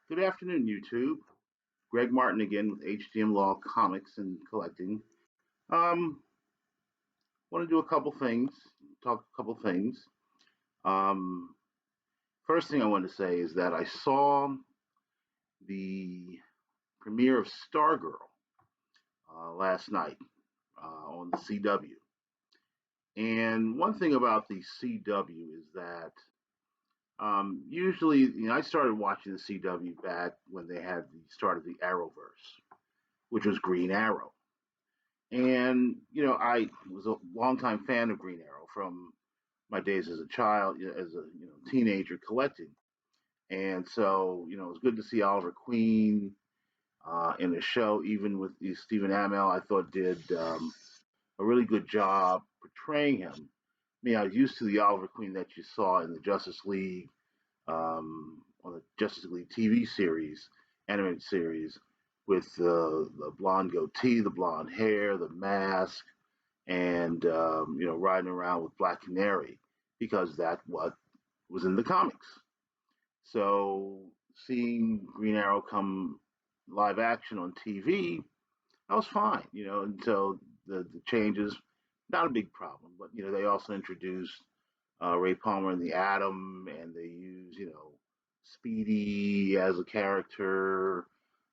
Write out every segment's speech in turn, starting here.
Good afternoon, YouTube. Greg Martin again with HDM Law Comics and Collecting. Um, Want to do a couple things, talk a couple things. Um, First thing I want to say is that I saw the premiere of Stargirl last night on the CW. And one thing about the CW is that usually, I started watching the CW back when they had the start of the Arrowverse, which was Green Arrow. And I was a longtime fan of Green Arrow from my days as a child, as a teenager collecting. And so it was good to see Oliver Queen in the show. Even with Stephen Amell, I thought did a really good job portraying him. I mean, I was used to the Oliver Queen that you saw in the Justice League, on the Justice League TV series, animated series, with the blonde goatee, the blonde hair, the mask, and riding around with Black Canary because that's what was in the comics. So seeing Green Arrow come live action on TV, that was fine, until the changes, not a big problem, but they also introduced Ray Palmer and the Atom, and they use Speedy as a character,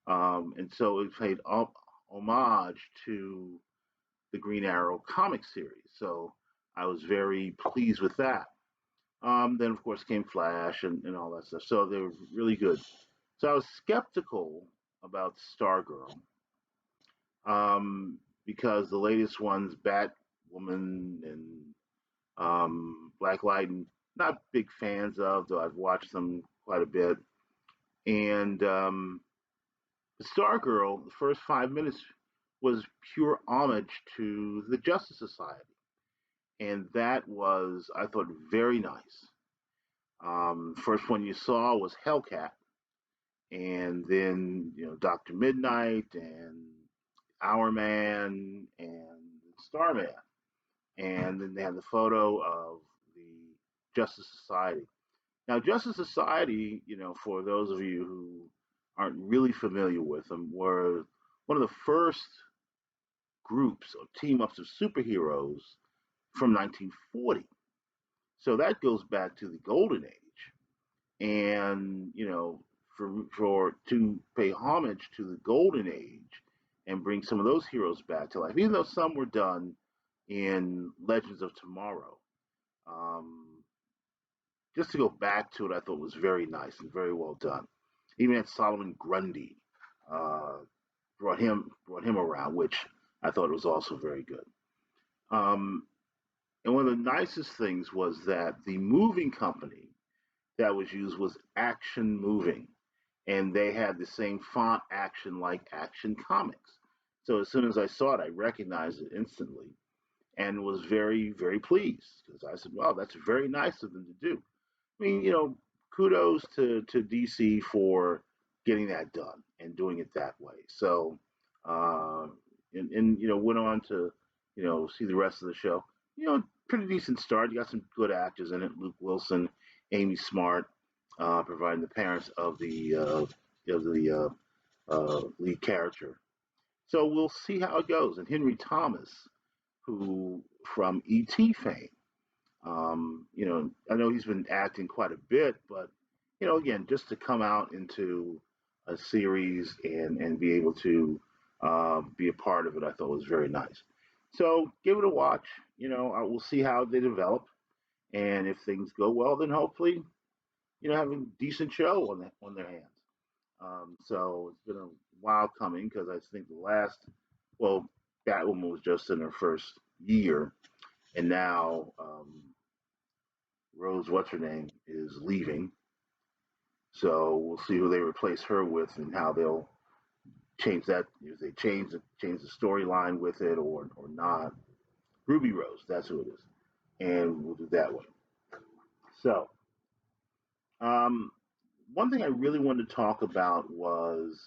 and so it paid homage to the Green Arrow comic series. So I was very pleased with that. Then, of course, came Flash and all that stuff. So they were really good. So I was skeptical about Stargirl because the latest ones, Batwoman and Black Lightning, not big fans of, though I've watched them quite a bit. And Stargirl, the first 5 minutes was pure homage to the Justice Society. And that was, I thought, very nice. First one you saw was Hellcat, and then Doctor Midnight and Hourman and Starman, and then they had the photo of the Justice Society. Now, Justice Society, for those of you who aren't really familiar with them, were one of the first groups or team ups of superheroes from 1940. So that goes back to the golden age. And for to pay homage to the golden age and bring some of those heroes back to life, even though some were done in Legends of Tomorrow. Um, just to go back to it, I thought was very nice and very well done. Even at Solomon Grundy uh, brought him around, which I thought was also very good. Um, and one of the nicest things was that the moving company that was used was Action Moving, and they had the same font action like Action Comics. So as soon as I saw it, I recognized it instantly and was very, very pleased because I said, "Wow, that's very nice of them to do." I mean, kudos to DC for getting that done and doing it that way. So, uh, and went on to see the rest of the show. Pretty decent start. You got some good actors in it: Luke Wilson, Amy Smart, providing the parents of the lead character. So we'll see how it goes. And Henry Thomas, who from ET fame, I know he's been acting quite a bit, but again, just to come out into a series and be able to be a part of it, I thought was very nice. So give it a watch. I will see how they develop, and if things go well, then hopefully have a decent show on their hands. So it's been a while coming because I think the last, well, Batwoman was just in her first year, and now Rose, what's her name, is leaving. So we'll see who they replace her with and how they'll change that. If they change the storyline with it or not. Ruby Rose, that's who it is, and we'll do that way. So um, one thing I really wanted to talk about was,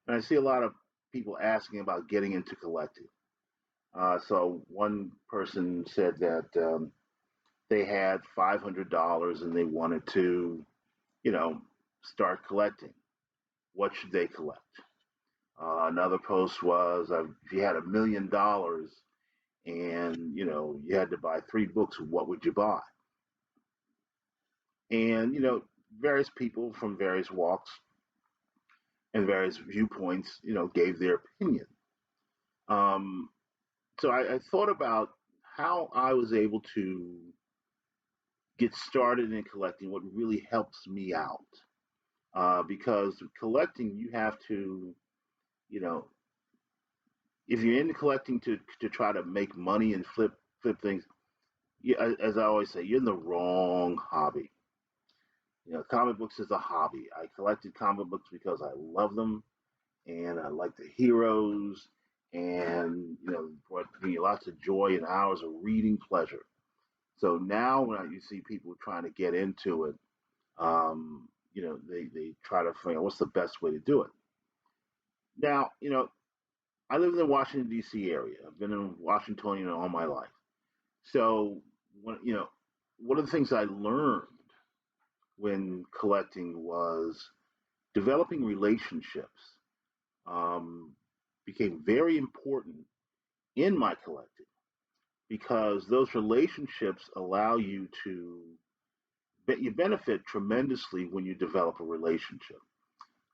and I see a lot of people asking about getting into collecting. So one person said that they had $500 and they wanted to, you know, start collecting. what should they collect? Another post was if you had $1 million and you had to buy 3 books, what would you buy? And various people from various walks and various viewpoints, gave their opinion. Um, so I thought about how I was able to get started in collecting, what really helps me out. Because collecting, you have to, you know, if you're into collecting to try to make money and flip things, as I always say, you're in the wrong hobby. Comic books is a hobby. I collected comic books because I love them and I like the heroes, and brought me lots of joy and hours of reading pleasure. So now when you see people trying to get into it, they try to figure out what's the best way to do it. Now, I live in the Washington D.C. area. I've been in Washington, all my life. So one of the things I learned when collecting was developing relationships. Um, Became very important in my collecting because those relationships allow you to you benefit tremendously when you develop a relationship.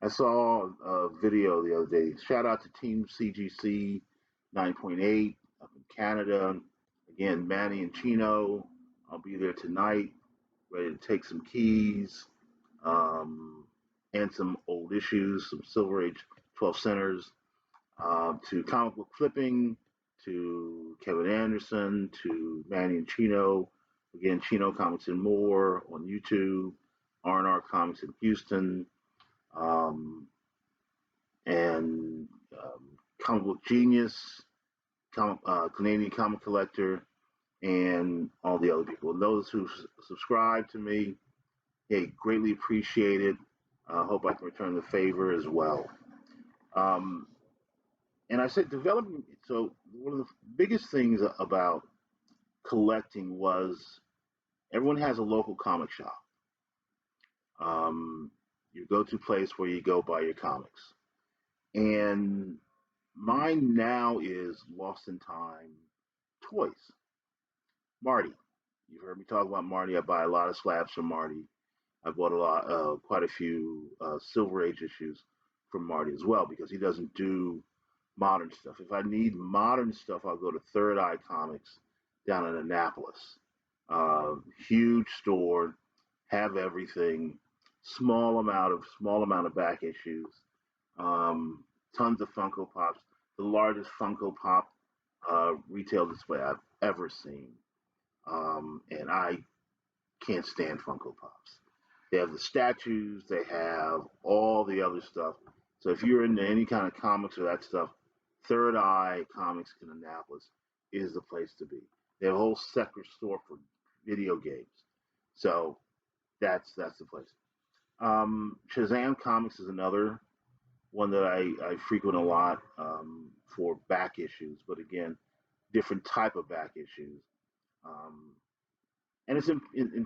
I saw a video the other day. Shout out to Team CGC 9.8 up in Canada. Again, Manny and Chino. I'll be there tonight, ready to take some keys um, and some old issues, some Silver Age 12 centers, to comic book flipping, to Kevin Anderson, to Manny and Chino. Again, Chino Comics and More on YouTube, R&R Comics in Houston, um, and Comic Book Genius, Canadian Comic Collector, and all the other people. And those who subscribe to me, hey, greatly appreciate it. I hope I can return the favor as well. Um, and I said developing. So one of the biggest things about collecting was everyone has a local comic shop. Um, you go to a place where you go buy your comics. And mine now is Lost in Time toys. Marty. You've heard me talk about Marty. I buy a lot of slabs from Marty. I bought quite a few Silver Age issues from Marty as well because he doesn't do modern stuff. If I need modern stuff, I'll go to Third Eye Comics down in Annapolis. Huge store, have everything. Small amount of back issues. Um, Tons of Funko Pops. The largest Funko Pop retail display I've ever seen. And I can't stand Funko Pops. They have the statues, they have all the other stuff. So if you're into any kind of comics or that stuff, Third Eye Comics in Annapolis is the place to be. They have a whole separate store for video games. So that's the place. Shazam Comics is another one that I frequent a lot for back issues, but again, different type of back issues. Um, and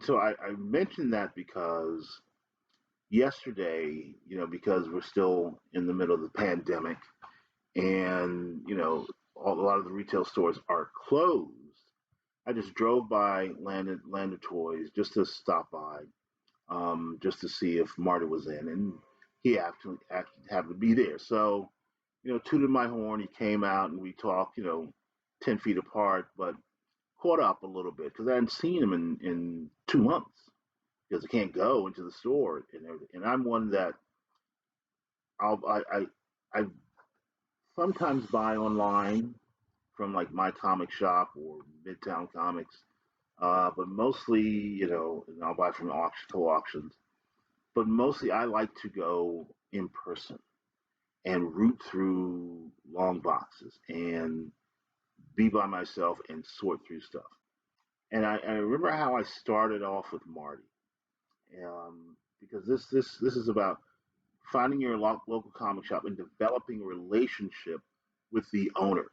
so I mentioned that because yesterday, because we're still in the middle of the pandemic, and a lot of the retail stores are closed. I just drove by Landed Toys just to stop by, just to see if Marty was in, and he actually happened to be there. So, tooted my horn. He came out and we talked, 10 feet apart, but caught up a little bit because I hadn't seen him in 2 months because I can't go into the store and everything. And I'm one that I'll I sometimes buy online from like my comic shop or Midtown Comics, but mostly and I'll buy from auctions. But mostly I like to go in person and root through long boxes and be by myself and sort through stuff. And I remember how I started off with Marty, because this is about finding your local comic shop and developing a relationship with the owner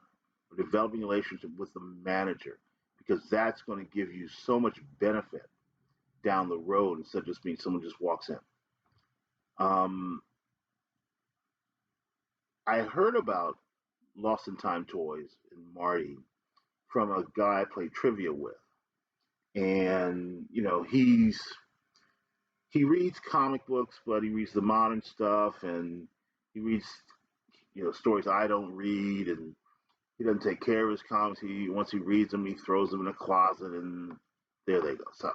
or developing a relationship with the manager because that's going to give you so much benefit down the road instead of just being someone just walks in. Um, I heard about Lost in Time toys and Marty from a guy I played trivia with, and he reads comic books, but he reads the modern stuff, and he reads stories I don't read, and he doesn't take care of his comics. He once he reads them, he throws them in a closet, and there they go. So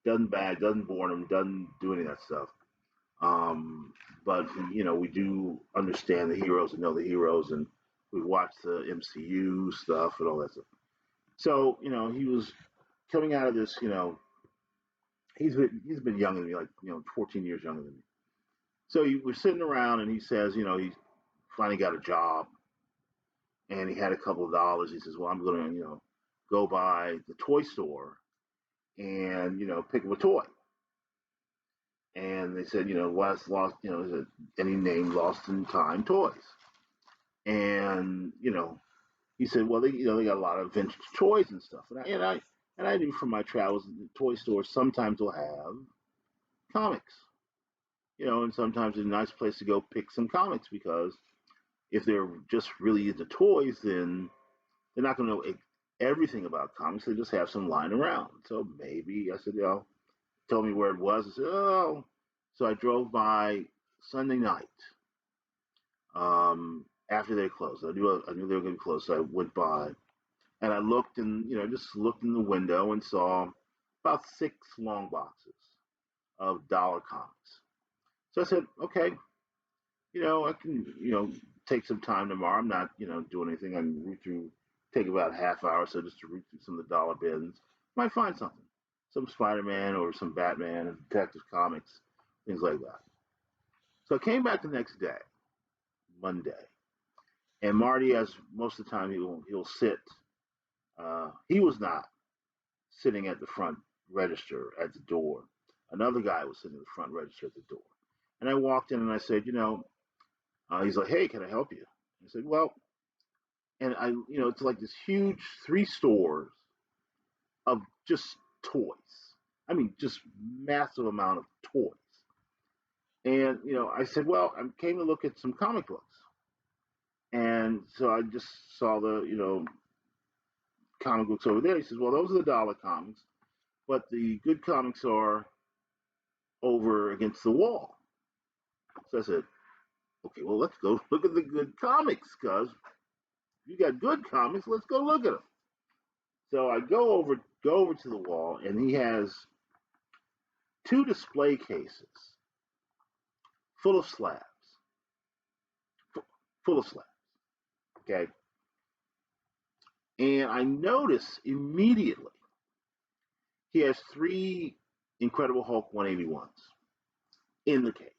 doesn't bore him, doesn't do any of that stuff. Um, but we do understand the heroes and know the heroes, and we watch the MCU stuff and all that stuff. So he was coming out of this. He's been younger than me, like 14 years younger than me. So we're sitting around, and he says, he finally got a job, and he had a couple of dollars. He says, "Well, I'm going to go by the toy store and pick up a toy." And they said, what's lost? Is it any name Lost in Time toys? And he said, well, they got a lot of vintage toys and stuff. And I knew from my travels, the toy stores sometimes will have comics. And sometimes it's a nice place to go pick some comics because if they're just really into toys, then they're not going to know everything about comics. They just have some lying around. So maybe I said, told me where it was. I said, oh. So I drove by Sunday night after they closed. I knew they were going to close, so I went by and I looked and just looked in the window and saw about 6 long boxes of dollar comics. So I said, okay, I can take some time tomorrow. I'm not doing anything. I can root through, take about a half hour or so just to root through some of the dollar bins. Might find something, some Spider-Man or some Batman and Detective Comics, things like that. So I came back the next day, Monday, and Marty, as most of the time, he'll sit. He was not sitting at the front register at the door. Another guy was sitting at the front register at the door, and I walked in and I said, he's like, "Hey, can I help you?" I said, "Well," and it's like this huge 3 stores of just toys. I mean, just massive amount of toys. And I said, "Well, I came to look at some comic books." And so I just saw the comic books over there. He says, "Well, those are the dollar comics, but the good comics are over against the wall." So I said, "Okay, well, let's go look at the good comics, cuz you got good comics. Let's go look at them." So I go over to the wall, and he has 2 display cases full of slabs, full of slabs. Okay, and I notice immediately he has 3 Incredible Hulk 181s in the case.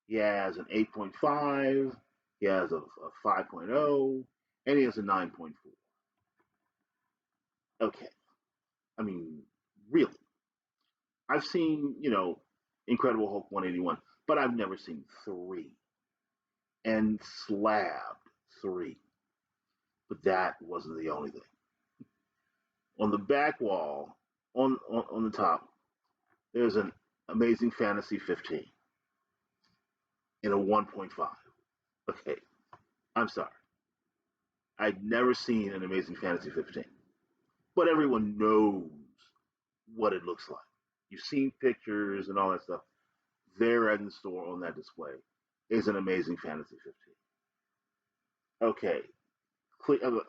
He has an 8.5, he has a 5.0, and he has a 9.4. Okay, I mean, really, I've seen Incredible Hulk 181, but I've never seen 3 and slabbed 3. But that wasn't the only thing. On the back wall, on the top, there's an Amazing Fantasy 15 in a 1.5. Okay, I'm sorry. I'd never seen an Amazing Fantasy 15, but everyone knows what it looks like. You've seen pictures and all that stuff. There in the store on that display is an Amazing Fantasy 15. Okay,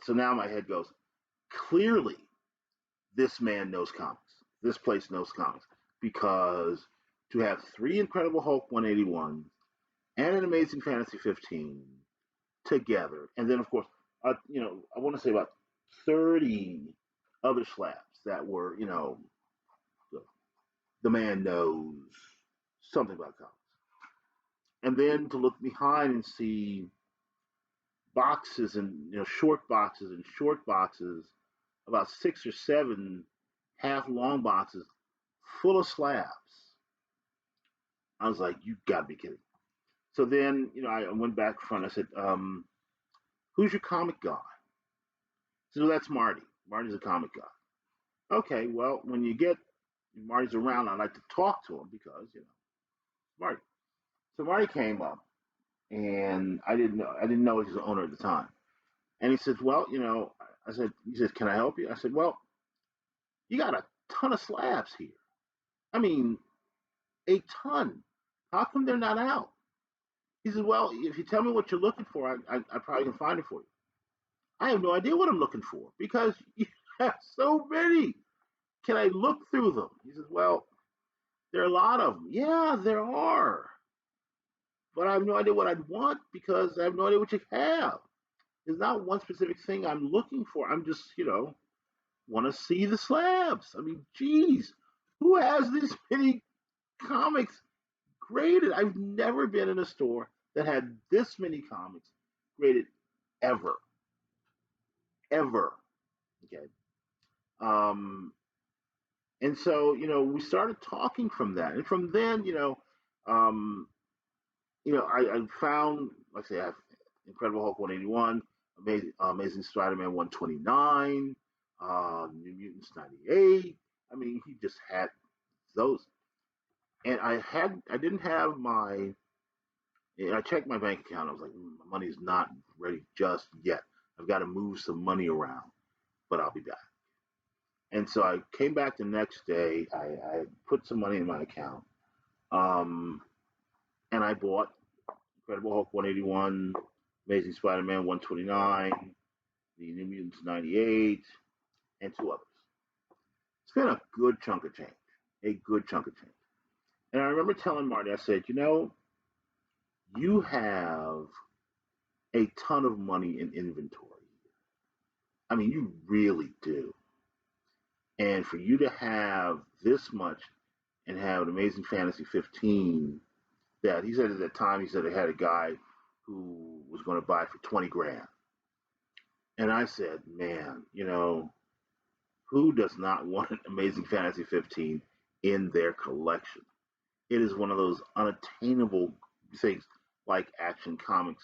so now my head goes, clearly this man knows comics. This place knows comics because to have 3 Incredible Hulk 181 and an Amazing Fantasy 15 together, and then of course, I want to say about 30 other slabs that were, the man knows something about comics. And then to look behind and see boxes and short boxes, about 6 or 7 half long boxes full of slabs. I was like, you gotta be kidding. So then, I went back front. I said, who's your comic guy? So well, that's Marty. Marty's a comic guy. Okay, well, when Marty's around, I like to talk to him because, Marty. So Marty came up and I didn't know he was the owner at the time. And he says, well, he says, can I help you? I said, well, you got a ton of slabs here. I mean, a ton. How come they're not out? He says, well, if you tell me what you're looking for, I probably can find it for you. I have no idea what I'm looking for because you have so many. Can I look through them? He says, well, there are a lot of them. Yeah, there are. But I have no idea what I'd want because I have no idea what you have. There's not one specific thing I'm looking for. I'm just, want to see the slabs. I mean, geez, who has this many comics graded? I've never been in a store that had this many comics graded ever, ever. Okay. Um, and so, we started talking from that. And from then, um, I found, like I say, I have Incredible Hulk 181, Amazing Spider-Man 129, New Mutants 98. I mean, he just had those. And I didn't have my, I checked my bank account. I was like, my money's not ready just yet. I've got to move some money around, but I'll be back. And so I came back the next day. I put some money in my account, um, and I bought Incredible Hulk 181, Amazing Spider-Man 129, the New Mutants 98, and two others. It's been a good chunk of change, a good chunk of change. And I remember telling Marty, I said, you have a ton of money in inventory. I mean, you really do. And for you to have this much and have an Amazing Fantasy 15 that he said at the time, he said they had a guy who was going to buy it for 20 grand. And I said, man, who does not want an Amazing Fantasy 15 in their collection? It is one of those unattainable things like Action Comics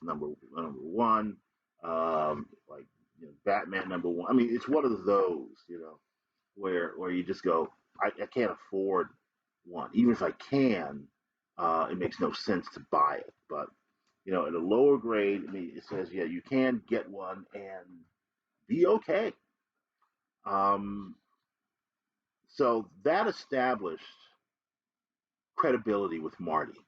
number one, like Batman number one. I mean, it's one of those, where you just go, I can't afford one. Even if I can, it makes no sense to buy it. But at a lower grade, I mean, it says yeah, you can get one and be okay. Um, so that established credibility with Marty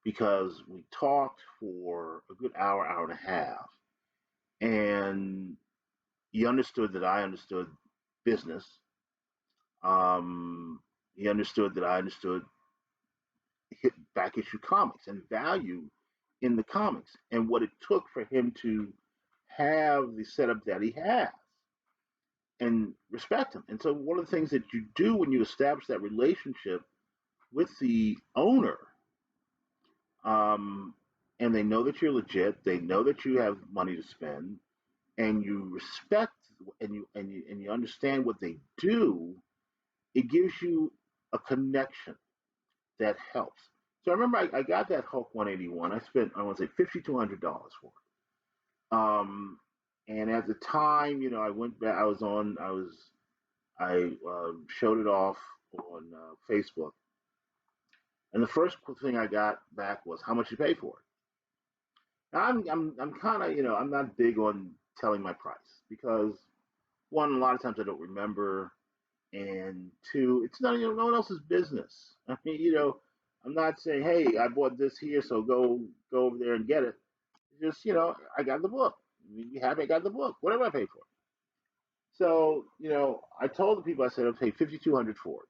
because we talked for a good hour, hour and a half, and he understood that I understood business. Um, he understood that I understood hit back issue comics and value in the comics and what it took for him to have the setup that he has and respect him. And so one of the things that you do when you establish that relationship with the owner, um, and they know that you're legit, they know that you have money to spend, and you respect and you understand what they do, it gives you a connection that helps. So I remember I got that Hulk 181. I spent I want to say $5,200 for it. And at the time, I went back. I showed it off on Facebook, and the first thing I got back was how much you pay for it. Now I'm kind of I'm not big on telling my price because one, a lot of times I don't remember, and two, it's not no one else's business. I mean, I'm not saying, hey, I bought this here, so go over there and get it. It's just I got the book. You happy? I got the book. Whatever I pay for it. So I told the people I said I'll pay 5,200 for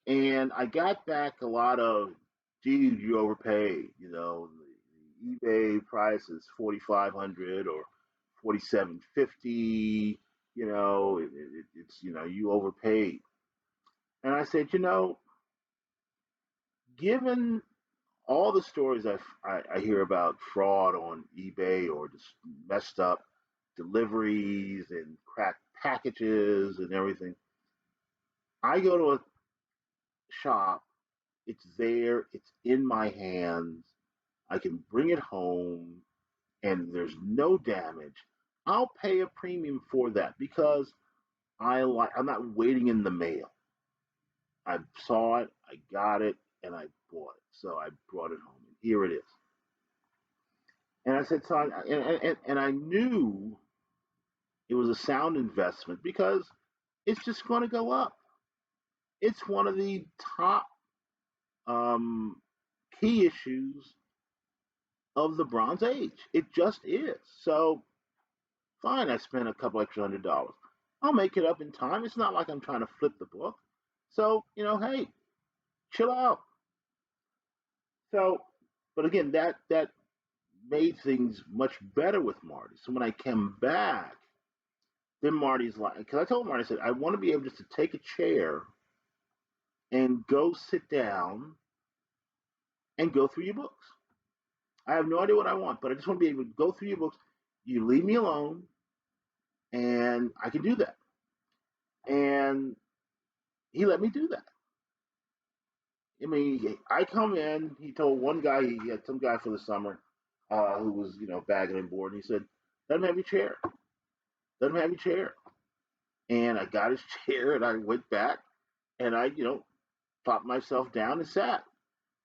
it, and I got back a lot of, "Gee, you overpaid." The eBay price is 4,500 or 4,750. It's you overpaid. And I said, given all the stories I hear about fraud on eBay or just messed up deliveries and cracked packages and everything, I go to a shop, it's there, it's in my hands, I can bring it home, and there's no damage. I'll pay a premium for that because I'm not waiting in the mail. I saw it, I got it, and I bought it. So I brought it home, and here it is. And I said, so and I knew it was a sound investment because it's just going to go up. It's one of the top um, key issues of the Bronze Age. It just is. So fine, I spent a couple extra $100. I'll make it up in time. It's not like I'm trying to flip the book. So, hey, chill out. So, but again, that made things much better with Marty. So when I came back, then Marty's like, because I told Marty, I said, I want to be able just to take a chair and go sit down and go through your books. I have no idea what I want, but I just want to be able to go through your books. You leave me alone, and I can do that. And he let me do that. I mean, I come in. He told one guy he had some guy for the summer who was bagging and board, and he said, "Let him have your chair. Let him have your chair." And I got his chair, and I went back, and I plopped myself down and sat.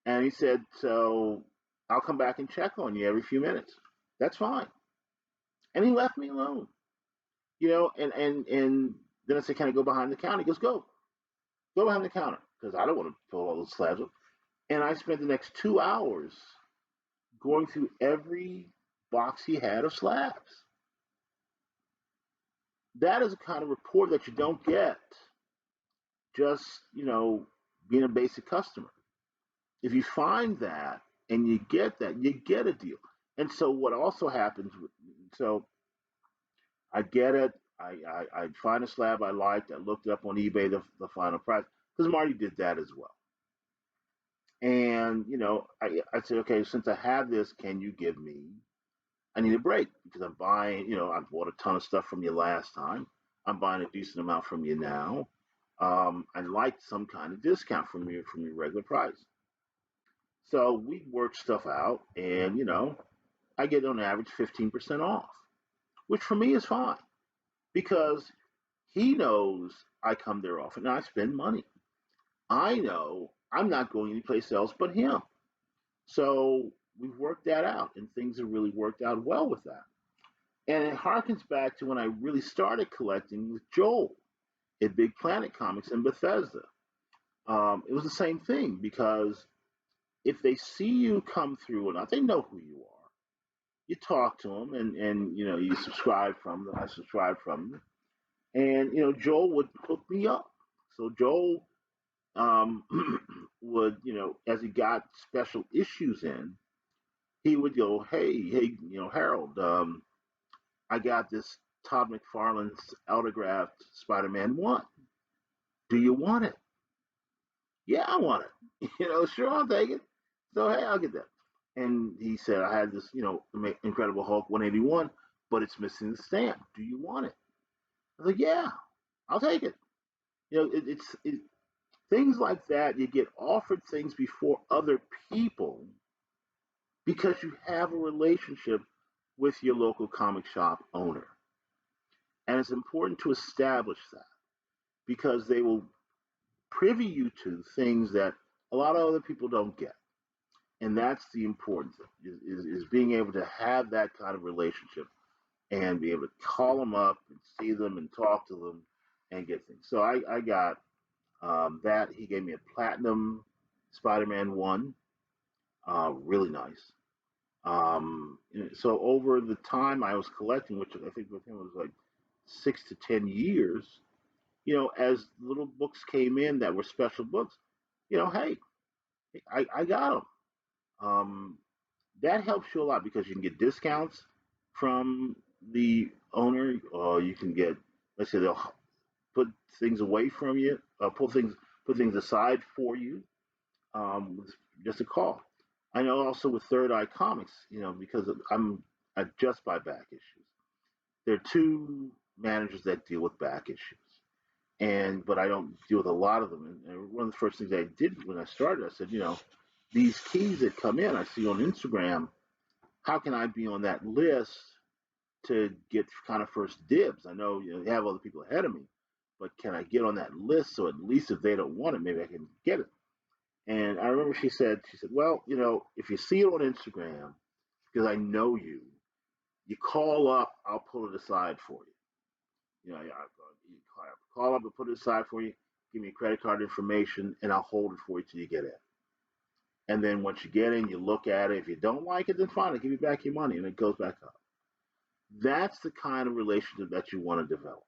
And he said, "So I'll come back and check on you every few minutes. That's fine." And he left me alone. And then I said, "Can I go behind the counter?" He goes, Go behind the counter because I don't want to pull all those slabs up." And I spent the next 2 hours going through every box he had of slabs. That is a kind of rapport that you don't get just, being a basic customer. If you find that and you get that, you get a deal. And so what also happens, so I get it. I find a slab I liked. I looked it up on eBay, the final price, because Marty did that as well. And, I said, okay, since I have this, can you give me I need a break because I'm buying, I bought a ton of stuff from you last time. I'm buying a decent amount from you now. I'd like some kind of discount from your regular price. So we work stuff out, and I get on average 15% off, which for me is fine because he knows I come there often and I spend money. I know I'm not going anyplace else but him. So we've worked that out, and things have really worked out well with that. And it harkens back to when I really started collecting with Joel at Big Planet Comics in Bethesda. It was the same thing because if they see you come through or not, they know who you are. You talk to them, and you subscribe from them. I subscribe from them, and Joel would hook me up. So Joel um, would as he got special issues in, he would go, hey, Harold, I got this Todd McFarlane's autographed Spider-Man 1. Do you want it? Yeah, I want it. Sure, I'll take it. So, hey, I'll get that. And he said, I had this, Incredible Hulk 181, but it's missing the stamp. Do you want it? I was like, yeah, I'll take it. Things like that. You get offered things before other people because you have a relationship with your local comic shop owner. And it's important to establish that because they will privy you to things that a lot of other people don't get. And that's the important thing is being able to have that kind of relationship and be able to call them up and see them and talk to them and get things. So I got that. He gave me a platinum Spider-Man 1, really nice. So over the time I was collecting, which I think with him was like 6 to 10 years, as little books came in that were special books, hey, I got them. That helps you a lot because you can get discounts from the owner, or you can get, let's say, they'll put things away from you, put things aside for you, with just a call. I know also with Third Eye Comics, because I just buy back issues. There are two managers that deal with back issues, but I don't deal with a lot of them. And one of the first things I did when I started, I said, these keys that come in, I see on Instagram. How can I be on that list to get kind of first dibs? I know you have other people ahead of me, but can I get on that list so at least if they don't want it, maybe I can get it? And I remember she said, well, if you see it on Instagram, because I know you, you call up, I'll pull it aside for you. You call up and put it aside for you, give me credit card information, and I'll hold it for you till you get in. And then once you get in, you look at it. If you don't like it, then fine, I'll give you back your money, and it goes back up. That's the kind of relationship that you want to develop,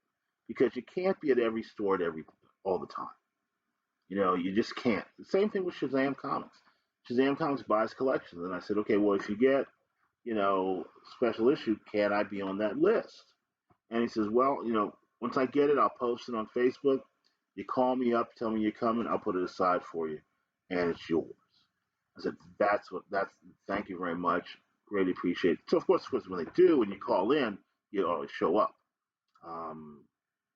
because you can't be at every store at every all the time. You just can't. The same thing with Shazam Comics. Shazam Comics buys collections, and I said, okay, well, if you get special issue, can I be on that list? And he says, well, once I get it, I'll post it on Facebook. You call me up, tell me you're coming, I'll put it aside for you, and it's yours. I said, thank you very much. Greatly appreciate it. So, of course, when they do, when you call in, you always show up. Um,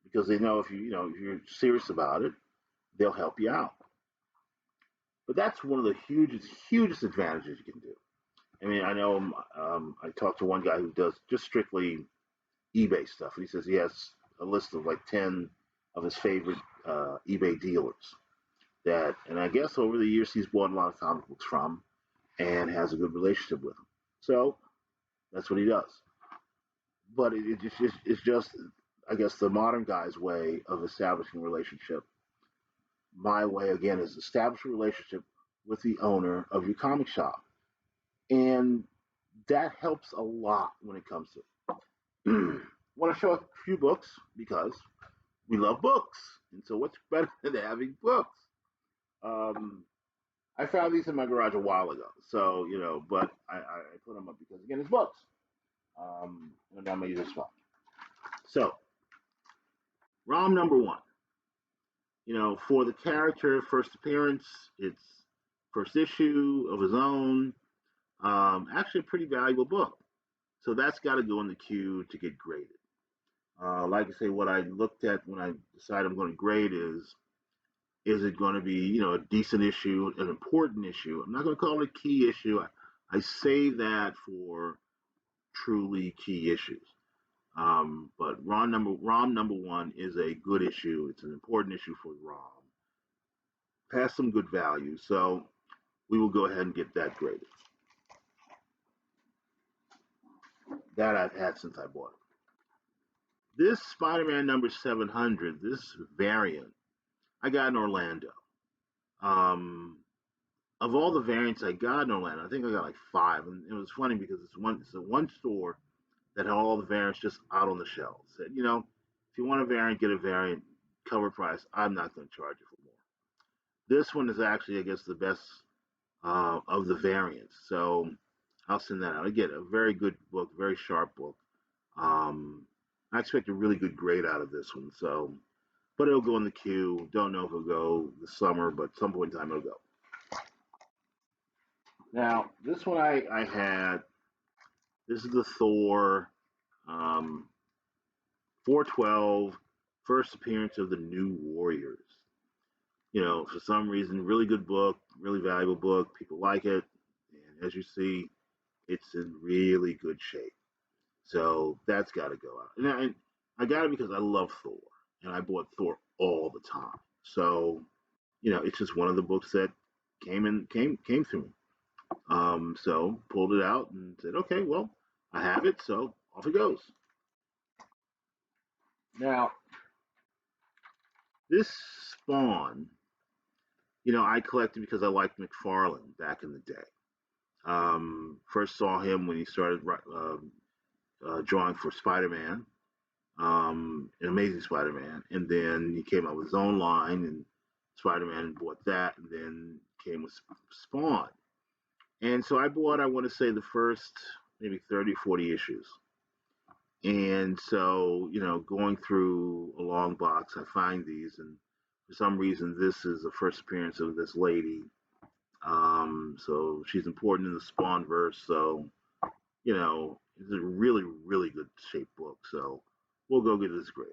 because they know if you're serious about it, they'll help you out. But that's one of the hugest advantages you can do. I mean, I know I talked to one guy who does just strictly eBay stuff. And he says he has a list of like 10 of his favorite eBay dealers and I guess over the years he's bought a lot of comic books from and has a good relationship with them. So that's what he does. But it's just, I guess, the modern guy's way of establishing a relationship. My way, again, is establish a relationship with the owner of your comic shop. And that helps a lot when it comes to want to show a few books because we love books. And so what's better than having books? Um, I found these in my garage a while ago. So, but I put them up because, again, it's books. And I'm going to use this one. So, ROM number one. For the character, first appearance, it's first issue of his own. Actually, a pretty valuable book. So that's got to go in the queue to get graded. Like I say, what I looked at when I decided I'm going to grade is it going to be, a decent issue, an important issue? I'm not going to call it a key issue. I save that for truly key issues. But ROM number one is a good issue. It's an important issue for ROM. Has some good value, so we will go ahead and get that graded. That I've had since I bought it. This Spider-Man number 700, this variant, I got in Orlando. Um, of all the variants I got in Orlando, I think I got like 5, and it was funny because it's the one store that had all the variants just out on the shelves. Said, if you want a variant, get a variant, cover price. I'm not going to charge you for more. This one is actually, I guess, the best of the variants. So I'll send that out. Again, a very good book, very sharp book. Um, I expect a really good grade out of this one. So, but it'll go in the queue. Don't know if it'll go this summer, but some point in time it'll go. Now, this one I had. This is the Thor um, 412 first appearance of the New Warriors. For some reason, really good book, really valuable book. People like it, and as you see, it's in really good shape. So that's got to go out. And I got it because I love Thor, and I bought Thor all the time. So it's just one of the books that came through me. So pulled it out and said, okay, well, I have it, so off it goes. Now, this Spawn, I collected because I liked McFarlane back in the day. First saw him when he started drawing for Spider-Man, an Amazing Spider-Man, and then he came out with his own line, and Spider-Man bought that, and then came with Spawn. And so I bought, I want to say, the first maybe 30, 40 issues. And so, going through a long box, I find these, and for some reason, this is the first appearance of this lady. So she's important in the Spawn verse. So, it's a really, really good shaped book. So we'll go get this grade.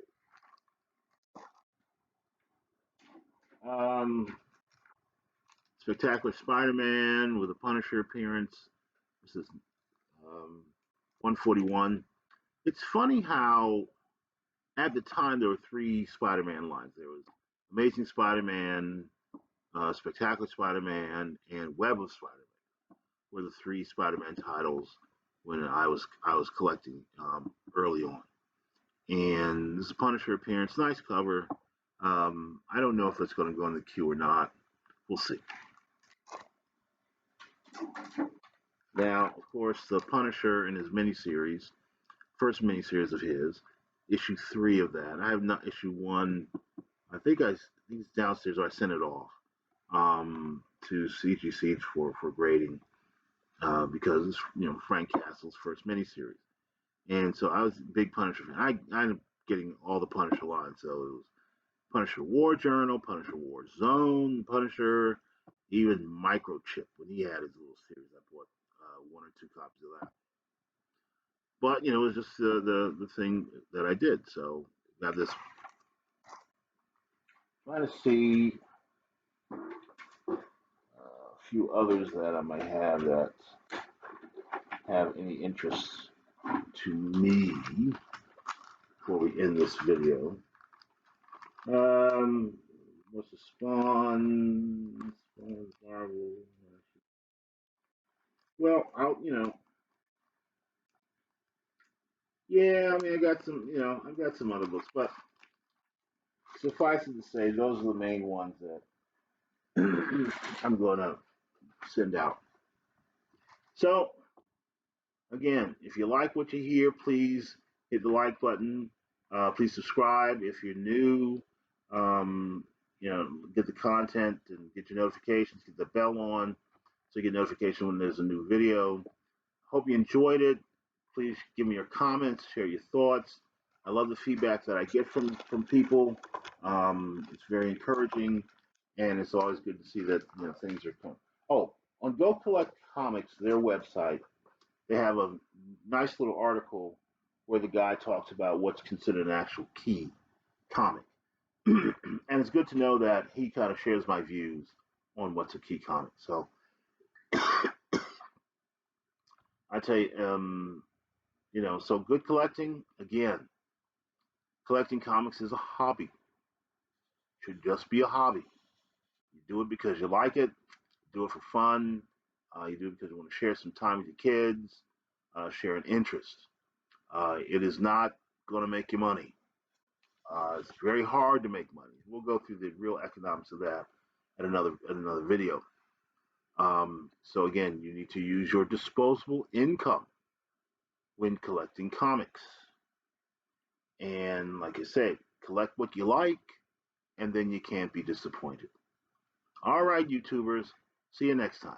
Um, Spectacular Spider-Man with a Punisher appearance. This is 141. It's funny how at the time there were 3 Spider-Man lines. There was Amazing Spider-Man, Spectacular Spider-Man, and Web of Spider-Man were the three Spider-Man titles when I was collecting early on. And this Punisher appearance, nice cover. I don't know if it's going to go in the queue or not. We'll see. Now, of course, the Punisher in his miniseries, first miniseries of his, issue 3 of that. I have not issue 1. I think it's downstairs, or I sent it off to CGC for grading because it's Frank Castle's first miniseries, and so I was a big Punisher fan. I ended up getting all the Punisher lines, so it was Punisher War Journal, Punisher War Zone, Punisher, even Microchip when he had his little series. I bought 1 or 2 copies of that. But it was just the thing that I did. So got this. Trying to see a few others that I might have that have any interest to me before we end this video. Um, what's the Spawn? Spawn's Marvel. Well, yeah. I mean, I've got some other books, but suffice it to say, those are the main ones that I'm going to send out. So, again, if you like what you hear, please hit the like button. Please subscribe if you're new. Um, get the content and get your notifications. Get the bell on so you get notification when there's a new video. Hope you enjoyed it. Please give me your comments, share your thoughts. I love the feedback that I get from people. It's very encouraging, and it's always good to see that things are coming. Oh, on Go Collect Comics, their website, they have a nice little article where the guy talks about what's considered an actual key comic. And it's good to know that he kind of shares my views on what's a key comic. So I tell you, so good collecting. Again, collecting comics is a hobby. It should just be a hobby. You do it because you like it. Do it for fun. You do it because you want to share some time with your kids, share an interest. It is not going to make you money. It's very hard to make money. We'll go through the real economics of that at another video. So again, you need to use your disposable income when collecting comics. And like I said, collect what you like, and then you can't be disappointed. All right, YouTubers. See you next time.